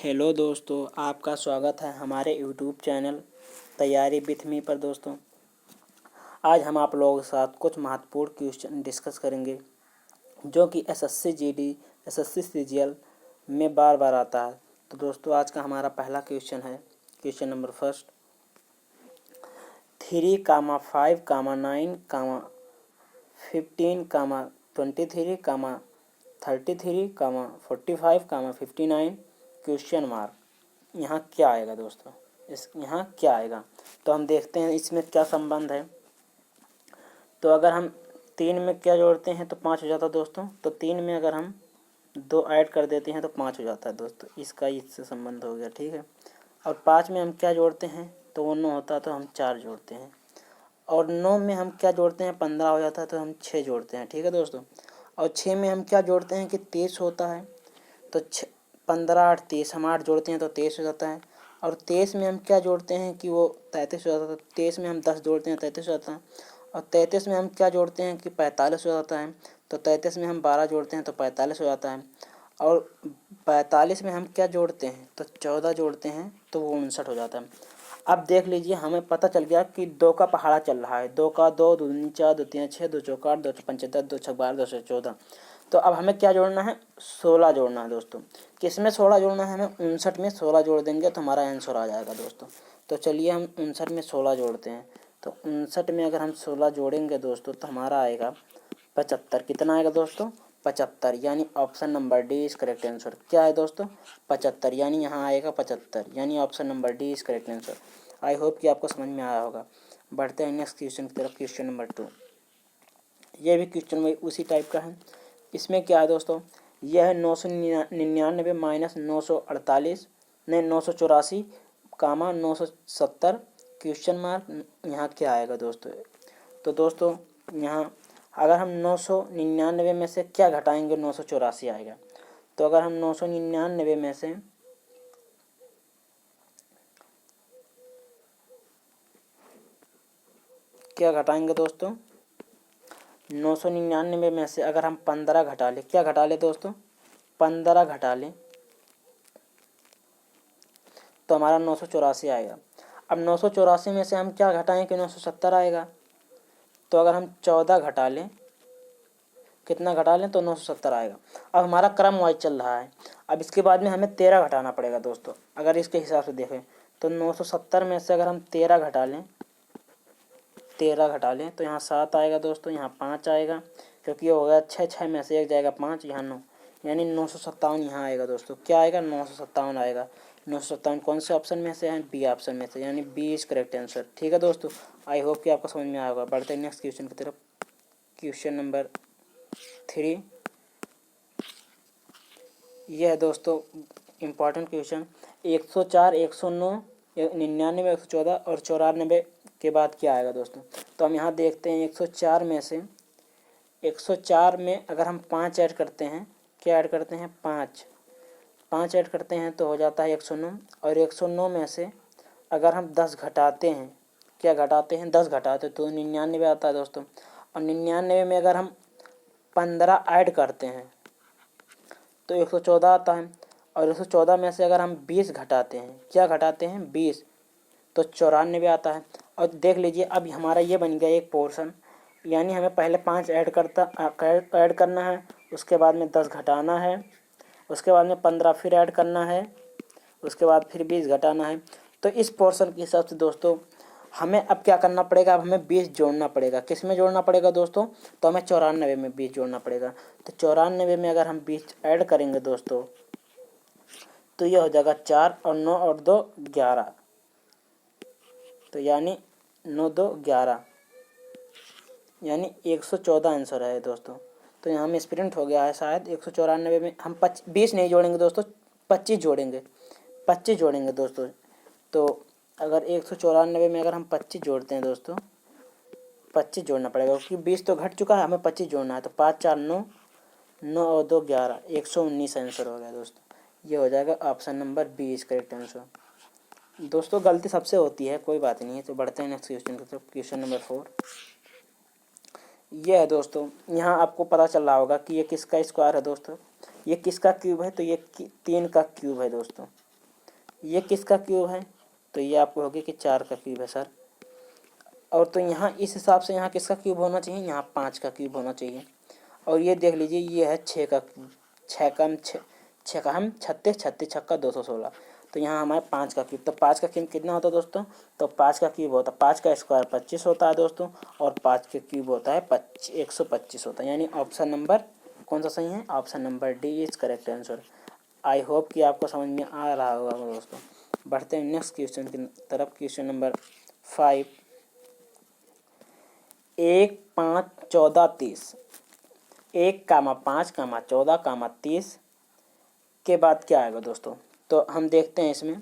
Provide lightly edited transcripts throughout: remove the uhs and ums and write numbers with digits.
Hello दोस्तों, आपका स्वागत है हमारे यूट्यूब चैनल तैयारी विथ मी पर। दोस्तों, आज हम आप लोगों के साथ कुछ महत्वपूर्ण क्वेश्चन डिस्कस करेंगे जो कि एसएससी जीडी, एसएससी सीजीएल में बार बार आता है। तो दोस्तों, आज का हमारा पहला क्वेश्चन है question number first. 3, 5, 9, 15, 23, 33, 45, 59 question mark. यहाँ क्या आएगा दोस्तों? यहाँ क्या आएगा? तो हम देखते हैं इसमें क्या संबंध है। तो अगर हम 3 में क्या जोड़ते हैं तो 5 हो जाता है दोस्तों। तो 3 में अगर हम 2 ऐड कर देते हैं तो 5 हो जाता है दोस्तों। इसका इससे संबंध हो गया, ठीक है। और 5 में हम क्या जोड़ते हैं तो वो 9 होता है, तो हम 4 जोड़ते हैं। और 9 में हम क्या जोड़ते हैं 15 हो जाता है, तो हम 6 जोड़ते हैं, ठीक है दोस्तों। और 6 में हम क्या जोड़ते हैं कि 23 होता है, तो 15, 8, 23 हम 8 जोड़ते हैं तो 23 हो जाता है। और 23 में हम क्या जोड़ते हैं कि वो 33 हो जाता है। 23 में हम 10 जोड़ते हैं 33 हो जाता है। और 33 में हम क्या जोड़ते हैं कि 45 हो जाता है। तो 33 में हम 12 जोड़ते हैं तो 45 हो जाता है। और 45 में हम क्या जोड़ते हैं तो 14 जोड़ते हैं तो वो 59 हो जाता है। अब देख लीजिए, हमें पता चल गया कि 2 का पहाड़ा चल रहा है। 2 का 2, 2 दूनी 4, 2 तीन 6, 2 चौका 8, 2 पंचे 10, 2 छक 12, 2 से 14। तो अब हमें क्या जोड़ना है? 16 जोड़ना है दोस्तों। किस में 16 जोड़ना है? हमें 59 में 16 जोड़ देंगे तो हमारा आंसर आ जाएगा दोस्तों। तो चलिए हम 59 में 16 जोड़ते हैं। तो 59 में अगर हम 16 जोड़ेंगे दोस्तों तो हमारा आएगा 75। कितना आएगा दोस्तों? 75। यानी option number D is correct answer. क्या है दोस्तों? 75। यानी यहाँ आएगा 75। यानी option number D is correct answer. I hope कि आपको समझ में आया होगा। बढ़ते हैं नेक्स्ट क्वेश्चन की तरफ। Question number 2। यह भी क्वेश्चन उसी टाइप का है। इसमें क्या है दोस्तों? यह है 999 माइनस 948 नहीं 984 कामा 970 क्वेश्चन मार्क। यहाँ क्या आएगा दोस्तों? तो दोस्तों, यहाँ अगर हम 999 में से क्या घटाएंगे 984 आएगा। तो अगर हम 999 में से क्या घटाएंगे दोस्तों? 999 में से अगर हम 15 घटा लें, क्या घटा लें दोस्तों? 15 घटा लें तो हमारा 984 आएगा। अब 984 में से हम क्या घटाएं कि 970 आएगा। तो अगर हम 14 घटा लें, कितना घटा लें तो 970 आएगा। अब हमारा क्रम वाइज चल रहा है। अब इसके बाद में हमें 13 घटाना पड़ेगा दोस्तों। अगर इसके हिसाब से देखें तो 970 में से अगर हम 13 घटा लें, 13 घटा लें तो यहाँ 7 आएगा दोस्तों, यहाँ 5 आएगा, क्योंकि ये हो गया 6, 6 में से 1 जाएगा 5, यहाँ 9, यानी 957 यहाँ आएगा दोस्तों। क्या आएगा? 957 आएगा। 957 कौन से ऑप्शन में से है? बी ऑप्शन में से, यानी बी इज करेक्ट आंसर। ठीक है दोस्तों, आई होप कि आपको समझ में आया होगा। बढ़ते हैं नेक्स्ट क्वेश्चन की तरफ। Question number 3। यह है दोस्तों इम्पॉर्टेंट क्वेश्चन। 104, 109, 99, 114 और 94 के बाद क्या आएगा दोस्तों? तो हम यहाँ देखते हैं 104 में से 104 में अगर हम 5 ऐड करते हैं, क्या ऐड करते हैं? 5 ऐड करते हैं तो हो जाता है 109। और 109 में से अगर हम 10 घटाते हैं, क्या घटाते हैं? 10 घटाते तो 99 आता है दोस्तों। और 99 में अगर हम 15 ऐड करते हैं तो 114 आता है। और 114 में से अगर हम 20 घटाते हैं, क्या घटाते हैं? 20, तो 94 आता है। और देख लीजिए, अब हमारा ये बन गया एक पोर्शन, यानी हमें पहले 5 ऐड करना है, उसके बाद में 10 घटाना है, उसके बाद में 15 फिर ऐड करना है, उसके बाद फिर 20 घटाना है। तो इस पोर्शन के हिसाब से दोस्तों हमें अब क्या करना पड़ेगा? अब हमें 20 जोड़ना पड़ेगा। किस में जोड़ना पड़ेगा दोस्तों? तो हमें 94 में 20 जोड़ना पड़ेगा। तो 94 में अगर हम 20 ऐड करेंगे दोस्तों तो ये हो जाएगा 4 और 9 और 2 11, तो यानी 9, 2, 11, यानी 114 आंसर है दोस्तों। तो यहाँ में स्प्रिंट हो गया है शायद। 194 में हम 20 नहीं जोड़ेंगे दोस्तों, 25 जोड़ेंगे, 25 जोड़ेंगे दोस्तों। तो अगर 194 में अगर हम 25 जोड़ते हैं दोस्तों, 25 जोड़ना पड़ेगा क्योंकि 20 तो घट चुका है, हमें 25 जोड़ना है। तो 5, 4, 9, 9 और 2 11, 119 आंसर हो गया दोस्तों। ये हो जाएगा option number B is correct answer. दोस्तों गलती सबसे होती है, कोई बात नहीं है। तो बढ़ते हैं नेक्स्ट क्वेश्चन की तरफ। Question number 4। ये है दोस्तों, यहाँ आपको पता चल रहा होगा कि ये किसका स्क्वायर है दोस्तों? ये किसका क्यूब है? तो ये 3 का क्यूब है दोस्तों। ये किसका क्यूब है, तो ये आपको होगी कि 4 का क्यूब है सर। और तो यहाँ इस हिसाब से यहाँ किसका क्यूब होना चाहिए, यहाँ 5 का क्यूब होना चाहिए। और ये देख लीजिए ये है 6 का क्यूब, 6 का हम 36, 36 छक्का 216, तो यहाँ हमारे 5 का क्यूब। तो 5 का क्यूब कितना होता है दोस्तों, तो 5 का क्यूब होता है, 5 का स्क्वायर 25 होता है दोस्तों, और 5 के क्यूब होता है 125 होता है। यानी ऑप्शन नंबर कौन सा सही है, option number D is correct answer. I hope कि आपको समझ में आ रहा होगा दोस्तों। बढ़ते हैं नेक्स्ट क्वेश्चन की तरफ। क्वेश्चन नंबर 5, 1, 5, 14, 30, 1, 5, 14, 30 के बाद क्या आएगा दोस्तों। तो हम देखते हैं इसमें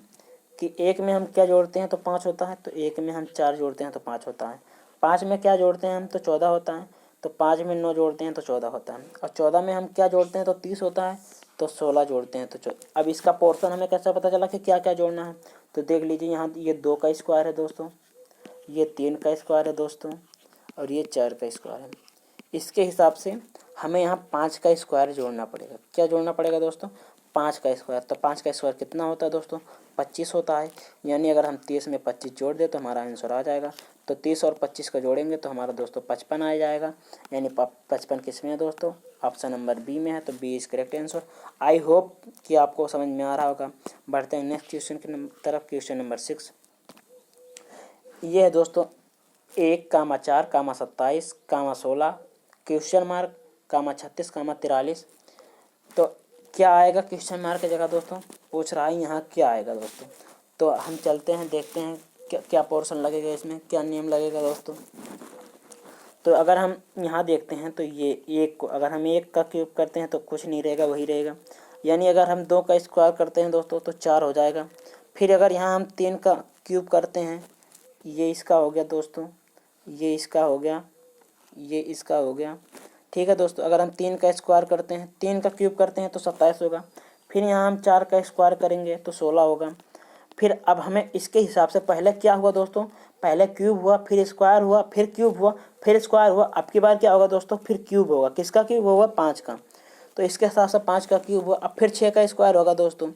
कि 1 में हम क्या जोड़ते हैं तो 5 होता है, तो 1 में हम 4 जोड़ते हैं तो 5 होता है। 5 में क्या जोड़ते हैं हम तो 14 होता है, तो 5 में 9 जोड़ते हैं तो 14 होता है। और 14 में हम क्या जोड़ते हैं तो 30 होता है, तो 16 जोड़ते हैं तो 14। अब इसका पोर्शन हमें कैसे पता चला कि क्या क्या जोड़ना है, तो देख लीजिए यहाँ ये 2 का स्क्वायर है दोस्तों, ये 3 का स्क्वायर है दोस्तों, और ये 4 का स्क्वायर है। इसके हिसाब से हमें यहाँ 5 का स्क्वायर जोड़ना पड़ेगा। क्या जोड़ना पड़ेगा दोस्तों, 5 का स्क्वायर। तो 5 का स्क्वायर कितना होता है दोस्तों, 25 होता है। यानी अगर हम 30 में 25 जोड़ दें तो हमारा आंसर आ जाएगा। तो 30 और 25 का जोड़ेंगे तो हमारा दोस्तों 55 आ जाएगा। यानी 55 किस में है दोस्तों, ऑप्शन नंबर बी में है, तो B is correct answer. I hope कि आपको समझ में आ रहा होगा। बढ़ते हैं नेक्स्ट क्वेश्चन की तरफ। क्वेश्चन नंबर 6 ये है दोस्तों, 1, 4, 27, 16, क्वेश्चन मार्क, 36, 43। तो क्या आएगा क्वेश्चन मार्क की जगह दोस्तों, पूछ रहा है यहाँ क्या आएगा दोस्तों। तो हम चलते हैं देखते हैं क्या क्या पोर्शन लगेगा, इसमें क्या नियम लगेगा दोस्तों। तो अगर हम यहाँ देखते हैं तो ये 1 को अगर हम 1 का क्यूब करते हैं तो कुछ नहीं रहेगा, वही रहेगा। यानी अगर हम 2 का स्क्वायर करते हैं दोस्तों तो 4 हो जाएगा। फिर अगर यहाँ हम 3 का क्यूब करते हैं, ये इसका हो गया दोस्तों, ये इसका हो गया, ये इसका हो गया, ठीक है दोस्तों। अगर हम 3 का स्क्वायर करते हैं, 3 का क्यूब करते हैं तो 27 होगा। फिर यहाँ हम 4 का स्क्वायर करेंगे तो 16 होगा। फिर अब हमें इसके हिसाब से पहले क्या हुआ दोस्तों, पहले क्यूब हुआ, फिर स्क्वायर हुआ, फिर क्यूब हुआ, फिर स्क्वायर हुआ। अब की बार क्या होगा दोस्तों, फिर क्यूब होगा। किसका क्यूब होगा, 5 का। तो इसके हिसाब से 5 का क्यूब हुआ। अब फिर 6 का स्क्वायर होगा दोस्तों।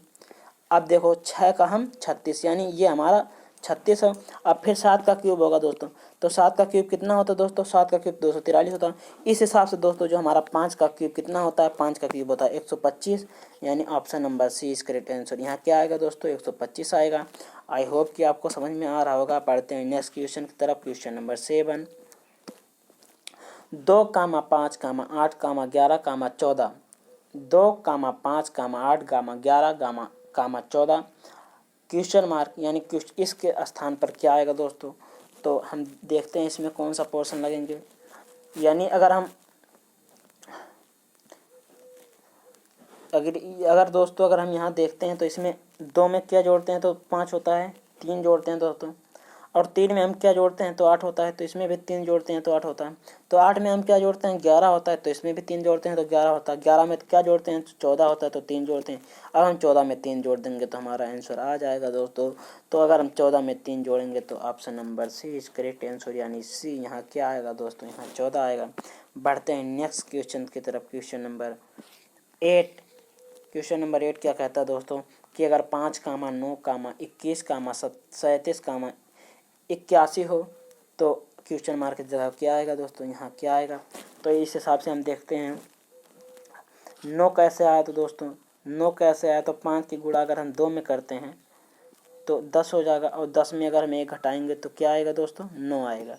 अब देखो 6 का हम 36, यानी ये हमारा 36 है। अब फिर 7 का क्यूब होगा दोस्तों, तो 7 का क्यूब कितना होता है दोस्तों, 7 का क्यूब 243 होता है। इस हिसाब से दोस्तों जो हमारा 5 का क्यूब कितना होता है, 5 का क्यूब होता है 125। यानी option number C is correct answer. यहाँ क्या आएगा दोस्तों, 125 आएगा। आई होप कि आपको समझ में आ रहा होगा। पढ़ते हैं नेक्स्ट क्वेश्चन की तरफ। Question number 7, 2, 5, 8, 11, 14, 2, 5, 8, 11, 14 question mark. यानी इसके स्थान पर क्या आएगा दोस्तों, तो हम देखते हैं इसमें कौन सा पोर्शन लगेंगे। यानी अगर दोस्तों अगर हम यहाँ देखते हैं तो इसमें 2 में क्या जोड़ते हैं तो 5 होता है, 3 जोड़ते हैं दोस्तों, और 3 में हम क्या जोड़ते हैं तो 8 होता है, तो इसमें भी 3 जोड़ते हैं तो 8 होता है। तो 8 में हम क्या जोड़ते हैं 11 होता है, तो इसमें भी 3 जोड़ते हैं तो 11 होता है। 11 में क्या जोड़ते हैं 14 होता है, तो 3 जोड़ते हैं। अब हम 14 में 3 जोड़ देंगे तो हमारा आंसर आ जाएगा दोस्तों। तो अगर हम 14 में 3 जोड़ेंगे तो option number C is correct answer. यानी सी यहाँ क्या आएगा दोस्तों, यहाँ 14 आएगा। बढ़ते हैं नेक्स्ट क्वेश्चन की तरफ। क्वेश्चन नंबर 8, क्वेश्चन नंबर 8 क्या कहता है दोस्तों कि अगर 5, 9, 21, 37, 81 हो तो क्वेश्चन मार्क की जगह क्या आएगा दोस्तों, यहाँ क्या आएगा। तो इस हिसाब से हम देखते हैं 9 कैसे आया। तो दोस्तों 9 कैसे आया, तो 5 की गुणा अगर हम 2 में करते हैं तो 10 हो जाएगा, और 10 में अगर हम 1 घटाएंगे तो क्या आएगा दोस्तों, 9 आएगा।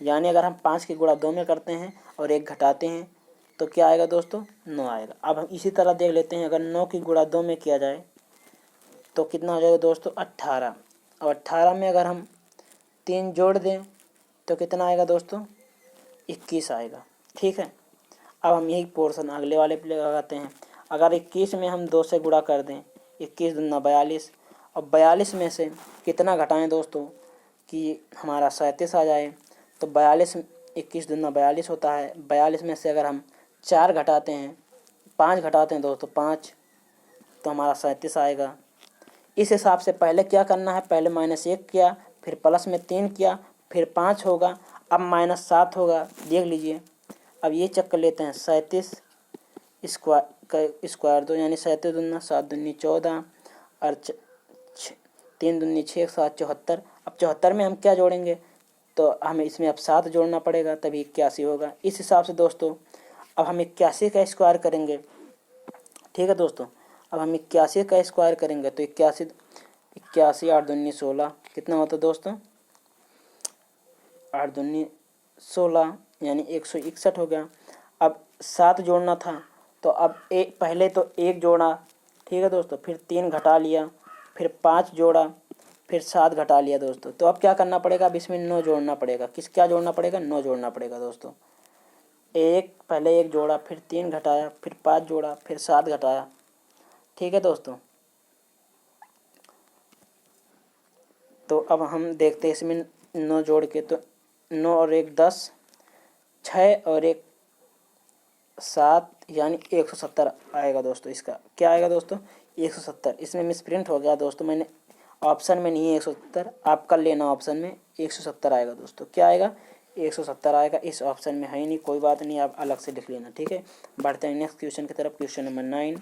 यानी अगर हम 5 की गुणा 2 में करते हैं और 1 घटाते हैं तो क्या आएगा दोस्तों, 9 आएगा। अब हम इसी तरह देख लेते हैं, अगर 9 की गुणा 2 में किया जाए तो कितना हो जाएगा दोस्तों, 18। और 18 में अगर हम 3 जोड़ दें तो कितना आएगा दोस्तों, 21 आएगा। ठीक है। अब हम यही पोर्शन अगले वाले पे लगाते हैं। अगर 21 में हम 2 से गुणा कर दें, 21 दूना 42, और 42 में से कितना घटाएं दोस्तों कि हमारा 37 आ जाए। तो 42, 21 दूना 42 होता है। 42 में से अगर हम 4 घटाते हैं, 5 घटाते हैं दोस्तों 5, तो हमारा 37 आएगा। इस हिसाब से पहले क्या करना है, पहले -1 किया, फिर प्लस में 3 किया, फिर 5 होगा, अब -7 होगा। देख लीजिए, अब ये चेक कर लेते हैं। 37 स्क्वायर 2, यानी 37 दूना 7 दूनी 14, और 3 दूनी 6 7 74। अब 74 में हम क्या जोड़ेंगे, तो हमें इसमें अब 7 जोड़ना पड़ेगा तभी 81 होगा। इस हिसाब से दोस्तों अब हम 81 का स्क्वायर करेंगे। ठीक है दोस्तों, अब हम 81 का स्क्वायर करेंगे तो 81 81 8 दूनी 16 कितना होता है दोस्तों, 8 दूनी 16 यानी 161 हो गया। अब 7 जोड़ना था तो अब एक पहले तो 1 जोड़ा, ठीक है दोस्तों, फिर 3 घटा लिया, फिर 5 जोड़ा, फिर 7 घटा लिया दोस्तों। तो अब क्या करना पड़ेगा, अब इसमें 9 जोड़ना पड़ेगा। क्या जोड़ना पड़ेगा, 9 जोड़ना पड़ेगा दोस्तों। पहले 1 जोड़ा, फिर 3 घटाया, फिर 5 जोड़ा, फिर 7 घटाया। ठीक है दोस्तों, तो अब हम देखते हैं इसमें 9 जोड़ के, तो 9 और 1 10, 6 और 1 7 यानी 170 आएगा दोस्तों। इसका क्या आएगा दोस्तों, 170। इसमें मिसप्रिंट हो गया दोस्तों, मैंने ऑप्शन में नहीं है 170, आप कर लेना ऑप्शन में 170 आएगा दोस्तों। क्या आएगा, 170 आएगा। इस ऑप्शन में है ही नहीं, कोई बात नहीं, आप अलग से लिख लेना। ठीक है, बढ़ते हैं नेक्स्ट क्वेश्चन की तरफ। Question number 9।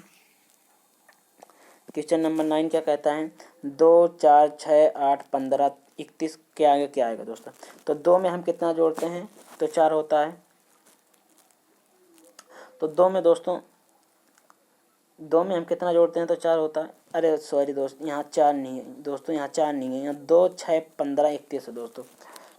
क्वेश्चन नंबर 9 क्या कहता है, 2 4 6 8 15 31 के आगे क्या आएगा दोस्तों। तो 2 में हम कितना जोड़ते हैं तो 4 होता है। तो 2 में दोस्तों, 2 में हम कितना जोड़ते हैं तो 4 होता है। अरे सॉरी दोस्त, यहाँ 4 नहीं है दोस्तों, यहाँ 4 नहीं है, यहाँ 2 6 15 31 है दोस्तों।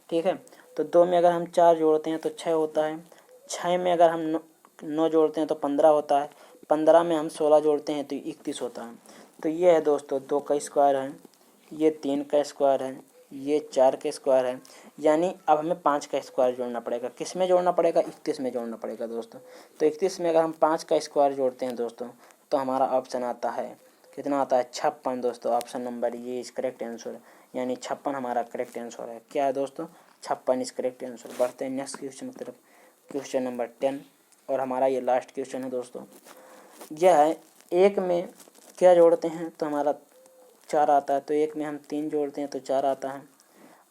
ठीक है, तो 2 में अगर हम 4 जोड़ते हैं तो 6 होता है। 6 में अगर हम 9 जोड़ते हैं तो 15 होता है। 15 में हम 16 जोड़ते हैं तो 31 होता है। तो ये है दोस्तों 2 का स्क्वायर है, ये 3 का स्क्वायर है, ये 4 का स्क्वायर है। यानी अब हमें 5 का स्क्वायर जोड़ना पड़ेगा। किस में जोड़ना पड़ेगा, 31 में जोड़ना पड़ेगा दोस्तों। तो 31 में अगर हम 5 का स्क्वायर जोड़ते हैं दोस्तों तो हमारा ऑप्शन आता है, कितना आता है, 56 दोस्तों। ऑप्शन नंबर ये इस करेक्ट आंसर, यानी 56 हमारा करेक्ट आंसर है। क्या है दोस्तों, 56 इस करेक्ट आंसर। बढ़ते हैं नेक्स्ट क्वेश्चन की तरफ। क्वेश्चन नंबर 10 और हमारा ये लास्ट क्वेश्चन है दोस्तों। यह है, 1 में क्या जोड़ते हैं तो हमारा 4 आता है। तो 1 में हम 3 जोड़ते हैं तो 4 आता है।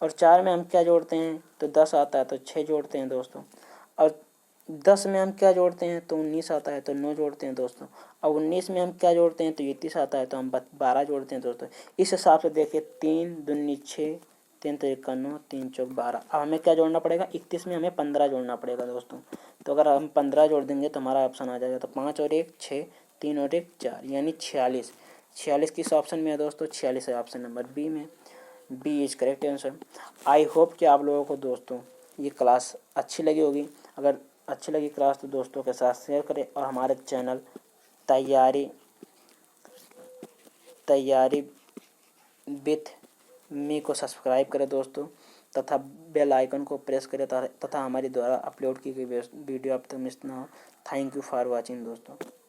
और 4 में हम क्या जोड़ते हैं तो 10 आता है, तो 6 जोड़ते हैं दोस्तों। और 10 में हम क्या जोड़ते हैं तो 19 आता है, तो 9 जोड़ते हैं दोस्तों। और 19 में हम क्या जोड़ते हैं तो 31 आता है, तो हम 12 जोड़ते हैं दोस्तों। इस हिसाब से देखिए, 3 दूनी 6, 3 तो 1 का 9, 3 चौक 12। अब हमें क्या जोड़ना पड़ेगा, 31 में हमें 15 जोड़ना पड़ेगा दोस्तों। तो अगर हम 15 जोड़ देंगे तो हमारा ऑप्शन आ जाएगा, तो 5 और 1 6, 3 और 1 4 यानी 46। 46 किस ऑप्शन में है दोस्तों, 46 है ऑप्शन नंबर बी में। B is correct answer. I hope कि आप लोगों को दोस्तों ये क्लास अच्छी लगी होगी। अगर अच्छी लगी क्लास तो दोस्तों के साथ शेयर करें और हमारे चैनल तैयारी विथ मी को सब्सक्राइब करें दोस्तों, तथा बेल आइकन को प्रेस करें तथा हमारी द्वारा अपलोड की गई वीडियो अब तक मिस ना हो। थैंक यू फॉर वॉचिंग दोस्तों।